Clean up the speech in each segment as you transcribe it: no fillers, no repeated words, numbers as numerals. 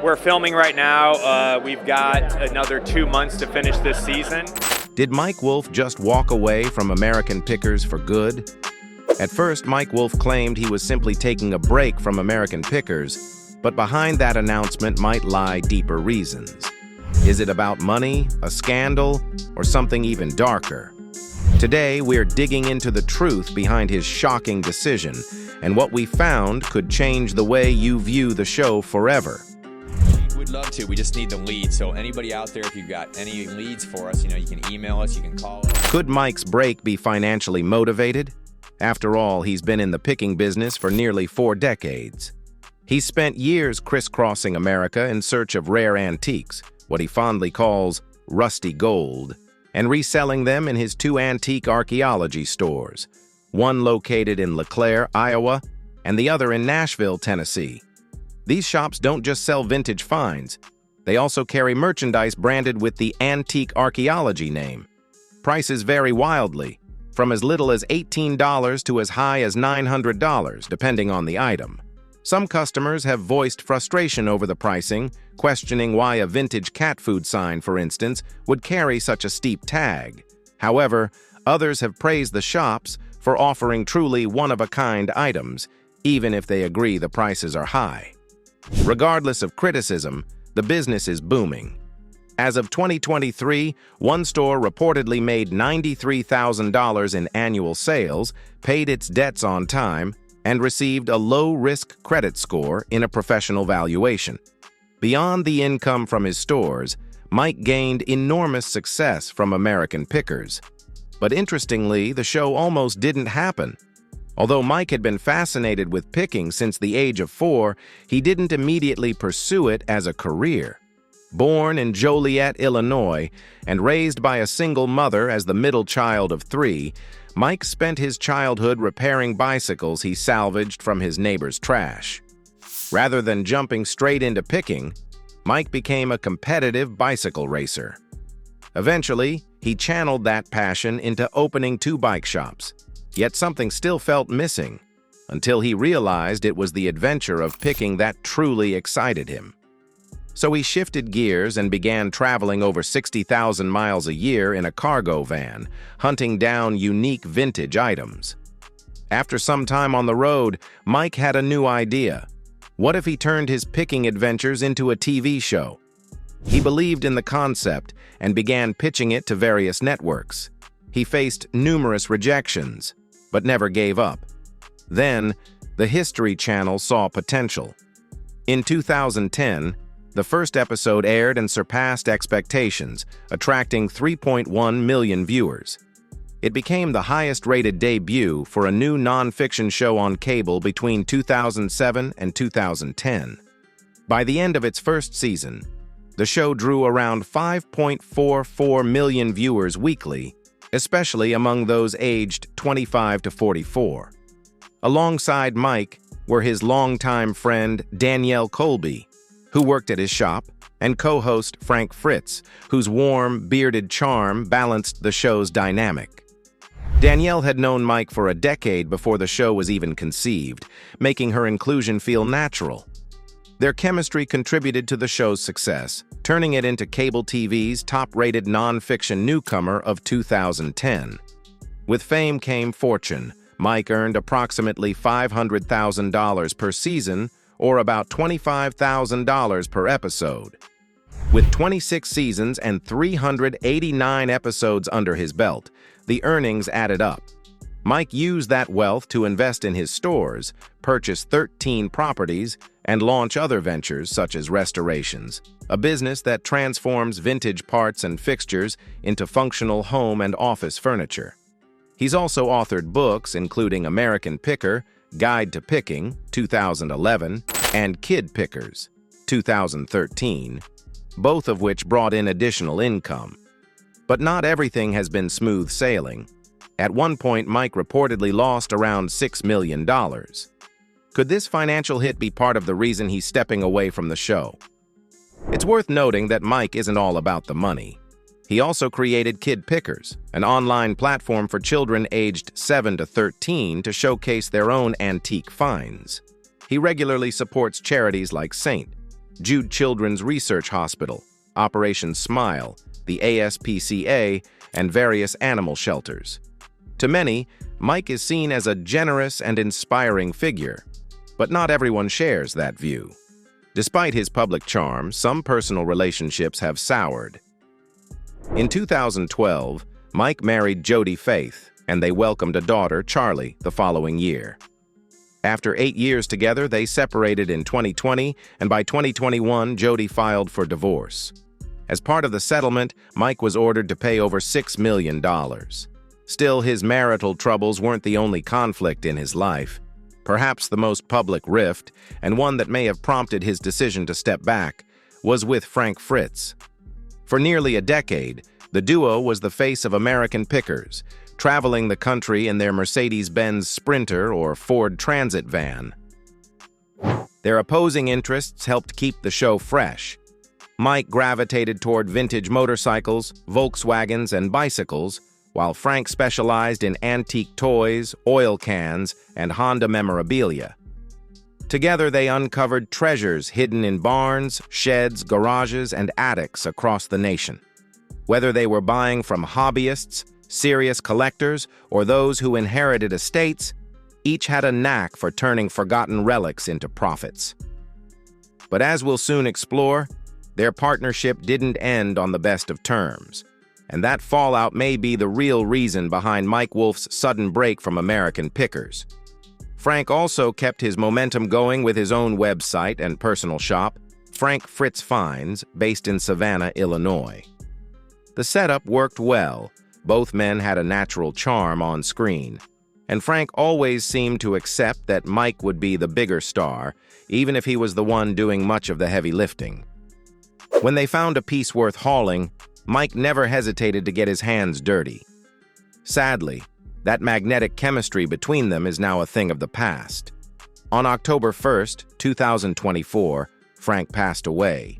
We're filming right now. We've got another 2 months to finish this season. Did Mike Wolfe just walk away from American Pickers for good? At first, Mike Wolfe claimed he was simply taking a break from American Pickers, but behind that announcement might lie deeper reasons. Is it about money, a scandal, or something even darker? Today, we're digging into the truth behind his shocking decision, and what we found could change the way you view the show forever. We'd love to. We just need the leads. So anybody out there, if you've got any leads for us, you can email us, you can call us. Could Mike's break be financially motivated? After all, he's been in the picking business for nearly 4 decades. He's spent years crisscrossing America in search of rare antiques, what he fondly calls rusty gold, and reselling them in his 2 antique archaeology stores, one located in LeClaire, Iowa, and the other in Nashville, Tennessee. These shops don't just sell vintage finds. They also carry merchandise branded with the antique archaeology name. Prices vary wildly, from as little as $18 to as high as $900, depending on the item. Some customers have voiced frustration over the pricing, questioning why a vintage cat food sign, for instance, would carry such a steep tag. However, others have praised the shops for offering truly one-of-a-kind items, even if they agree the prices are high. Regardless of criticism, the business is booming. As of 2023, one store reportedly made $93,000 in annual sales, paid its debts on time, and received a low-risk credit score in a professional valuation. Beyond the income from his stores, Mike gained enormous success from American Pickers. But interestingly, the show almost didn't happen. Although Mike had been fascinated with picking since the age of 4, he didn't immediately pursue it as a career. Born in Joliet, Illinois, and raised by a single mother as the middle child of 3, Mike spent his childhood repairing bicycles he salvaged from his neighbor's trash. Rather than jumping straight into picking, Mike became a competitive bicycle racer. Eventually, he channeled that passion into opening 2 bike shops, yet something still felt missing, until he realized it was the adventure of picking that truly excited him. So he shifted gears and began traveling over 60,000 miles a year in a cargo van, hunting down unique vintage items. After some time on the road, Mike had a new idea. What if he turned his picking adventures into a TV show? He believed in the concept and began pitching it to various networks. He faced numerous rejections, but never gave up. Then, the History Channel saw potential. In 2010, the first episode aired and surpassed expectations, attracting 3.1 million viewers. It became the highest-rated debut for a new non-fiction show on cable between 2007 and 2010. By the end of its first season, the show drew around 5.44 million viewers weekly, especially among those aged 25 to 44. Alongside Mike were his longtime friend Danielle Colby, who worked at his shop, and co-host Frank Fritz, whose warm, bearded charm balanced the show's dynamic. Danielle had known Mike for a decade before the show was even conceived, making her inclusion feel natural. Their chemistry contributed to the show's success, turning it into cable TV's top-rated non-fiction newcomer of 2010. With fame came fortune. Mike earned approximately $500,000 per season, or about $25,000 per episode. With 26 seasons and 389 episodes under his belt, the earnings added up. Mike used that wealth to invest in his stores, purchase 13 properties, and launch other ventures such as restorations, a business that transforms vintage parts and fixtures into functional home and office furniture. He's also authored books including American Picker, Guide to Picking, 2011, and Kid Pickers, 2013, both of which brought in additional income. But not everything has been smooth sailing. At one point, Mike reportedly lost around $6 million. Could this financial hit be part of the reason he's stepping away from the show? It's worth noting that Mike isn't all about the money. He also created Kid Pickers, an online platform for children aged 7 to 13 to showcase their own antique finds. He regularly supports charities like St. Jude Children's Research Hospital, Operation Smile, the ASPCA, and various animal shelters. To many, Mike is seen as a generous and inspiring figure, but not everyone shares that view. Despite his public charm, some personal relationships have soured. In 2012, Mike married Jody Faith, and they welcomed a daughter, Charlie, the following year. After 8 years together, they separated in 2020, and by 2021, Jody filed for divorce. As part of the settlement, Mike was ordered to pay over $6 million. Still, his marital troubles weren't the only conflict in his life. Perhaps the most public rift, and one that may have prompted his decision to step back, was with Frank Fritz. For nearly a decade, the duo was the face of American pickers, traveling the country in their Mercedes-Benz Sprinter or Ford Transit van. Their opposing interests helped keep the show fresh. Mike gravitated toward vintage motorcycles, Volkswagens, and bicycles, while Frank specialized in antique toys, oil cans, and Honda memorabilia. Together, they uncovered treasures hidden in barns, sheds, garages, and attics across the nation. Whether they were buying from hobbyists, serious collectors, or those who inherited estates, each had a knack for turning forgotten relics into profits. But as we'll soon explore, their partnership didn't end on the best of terms, and that fallout may be the real reason behind Mike Wolfe's sudden break from American pickers. Frank also kept his momentum going with his own website and personal shop, Frank Fritz Finds, based in Savannah, Illinois. The setup worked well. Both men had a natural charm on screen, and Frank always seemed to accept that Mike would be the bigger star, even if he was the one doing much of the heavy lifting. When they found a piece worth hauling, Mike never hesitated to get his hands dirty. Sadly, that magnetic chemistry between them is now a thing of the past. On October 1st, 2024, Frank passed away.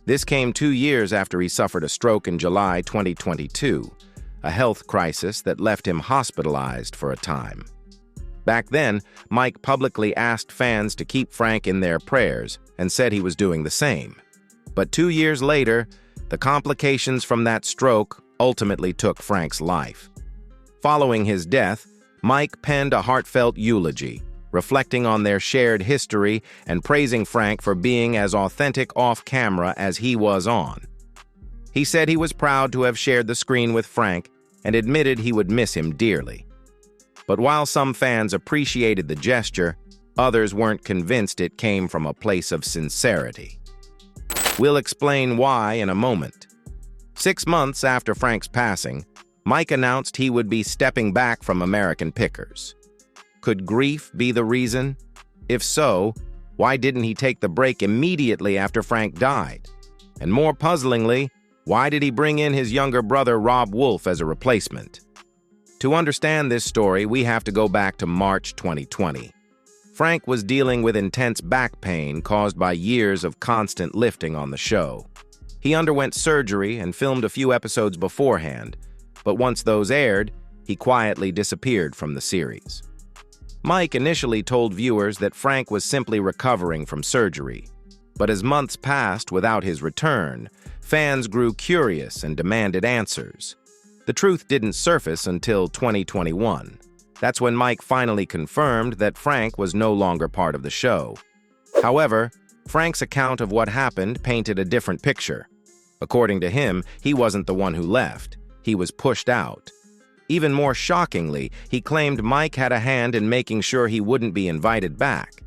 This came 2 years after he suffered a stroke in July 2022, a health crisis that left him hospitalized for a time. Back then, Mike publicly asked fans to keep Frank in their prayers and said he was doing the same. But 2 years later, the complications from that stroke ultimately took Frank's life. Following his death, Mike penned a heartfelt eulogy, reflecting on their shared history and praising Frank for being as authentic off-camera as he was on. He said he was proud to have shared the screen with Frank and admitted he would miss him dearly. But while some fans appreciated the gesture, others weren't convinced it came from a place of sincerity. We'll explain why in a moment. 6 months after Frank's passing, Mike announced he would be stepping back from American pickers. Could grief be the reason? If so, why didn't he take the break immediately after Frank died? And more puzzlingly, why did he bring in his younger brother Rob Wolfe as a replacement? To understand this story, we have to go back to March 2020. Frank was dealing with intense back pain caused by years of constant lifting on the show. He underwent surgery and filmed a few episodes beforehand, but once those aired, he quietly disappeared from the series. Mike initially told viewers that Frank was simply recovering from surgery, but as months passed without his return, fans grew curious and demanded answers. The truth didn't surface until 2021. That's when Mike finally confirmed that Frank was no longer part of the show. However, Frank's account of what happened painted a different picture. According to him, he wasn't the one who left. He was pushed out. Even more shockingly, he claimed Mike had a hand in making sure he wouldn't be invited back.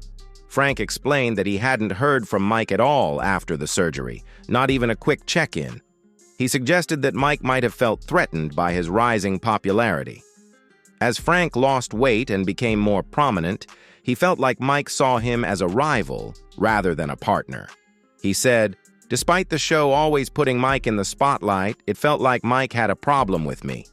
Frank explained that he hadn't heard from Mike at all after the surgery, not even a quick check-in. He suggested that Mike might have felt threatened by his rising popularity. As Frank lost weight and became more prominent, he felt like Mike saw him as a rival rather than a partner. He said, "Despite the show always putting Mike in the spotlight, it felt like Mike had a problem with me.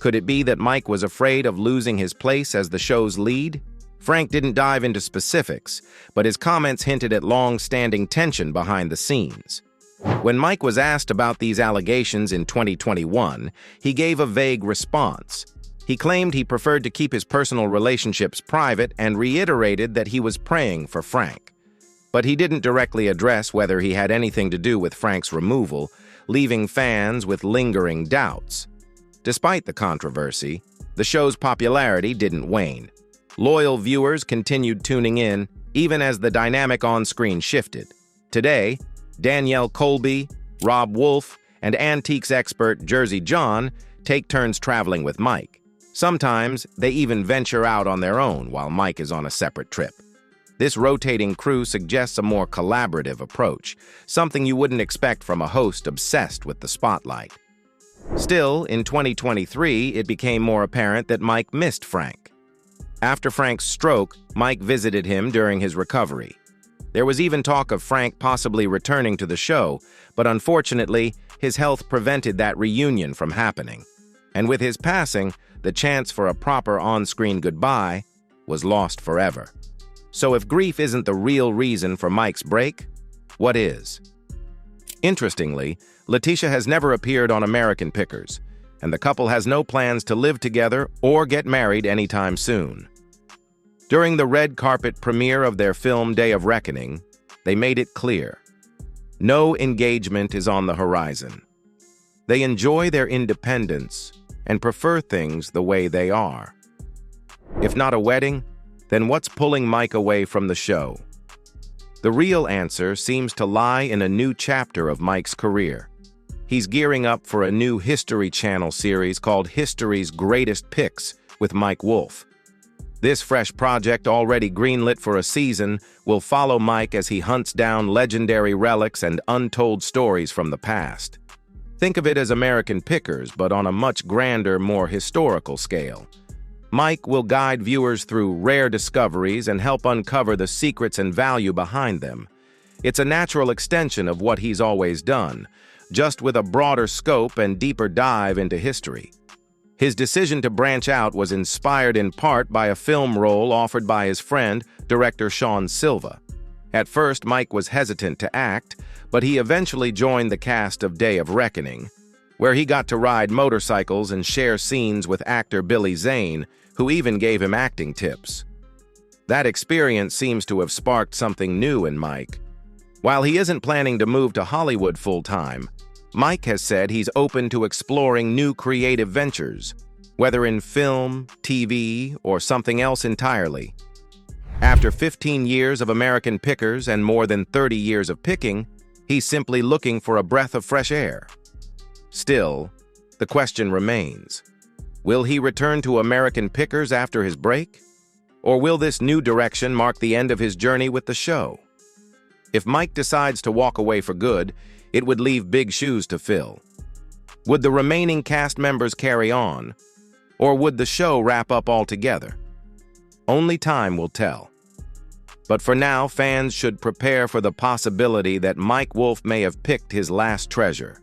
Could it be that Mike was afraid of losing his place as the show's lead?" Frank didn't dive into specifics, but his comments hinted at long-standing tension behind the scenes. When Mike was asked about these allegations in 2021, he gave a vague response. He claimed he preferred to keep his personal relationships private and reiterated that he was praying for Frank. But he didn't directly address whether he had anything to do with Frank's removal, leaving fans with lingering doubts. Despite the controversy, the show's popularity didn't wane. Loyal viewers continued tuning in, even as the dynamic on-screen shifted. Today, Danielle Colby, Rob Wolfe, and antiques expert Jersey John take turns traveling with Mike. Sometimes, they even venture out on their own while Mike is on a separate trip. This rotating crew suggests a more collaborative approach, something you wouldn't expect from a host obsessed with the spotlight. Still, in 2023, it became more apparent that Mike missed Frank. After Frank's stroke, Mike visited him during his recovery. There was even talk of Frank possibly returning to the show, but unfortunately, his health prevented that reunion from happening. And with his passing, the chance for a proper on-screen goodbye was lost forever. So if grief isn't the real reason for Mike's break, what is? Interestingly, Letitia has never appeared on American Pickers, and the couple has no plans to live together or get married anytime soon. During the red carpet premiere of their film Day of Reckoning, they made it clear: no engagement is on the horizon. They enjoy their independence and prefer things the way they are. If not a wedding, then what's pulling Mike away from the show? The real answer seems to lie in a new chapter of Mike's career. He's gearing up for a new History Channel series called History's Greatest Picks with Mike Wolfe. This fresh project, already greenlit for a season, will follow Mike as he hunts down legendary relics and untold stories from the past. Think of it as American Pickers, but on a much grander, more historical scale. Mike will guide viewers through rare discoveries and help uncover the secrets and value behind them. It's a natural extension of what he's always done, just with a broader scope and deeper dive into history. His decision to branch out was inspired in part by a film role offered by his friend, director Sean Silva. At first, Mike was hesitant to act, but he eventually joined the cast of Day of Reckoning, where he got to ride motorcycles and share scenes with actor Billy Zane, who even gave him acting tips. That experience seems to have sparked something new in Mike. While he isn't planning to move to Hollywood full-time, Mike has said he's open to exploring new creative ventures, whether in film, TV, or something else entirely. After 15 years of American Pickers and more than 30 years of picking, he's simply looking for a breath of fresh air. Still, the question remains: will he return to American Pickers after his break? Or will this new direction mark the end of his journey with the show? If Mike decides to walk away for good, it would leave big shoes to fill. Would the remaining cast members carry on? Or would the show wrap up altogether? Only time will tell. But for now, fans should prepare for the possibility that Mike Wolfe may have picked his last treasure.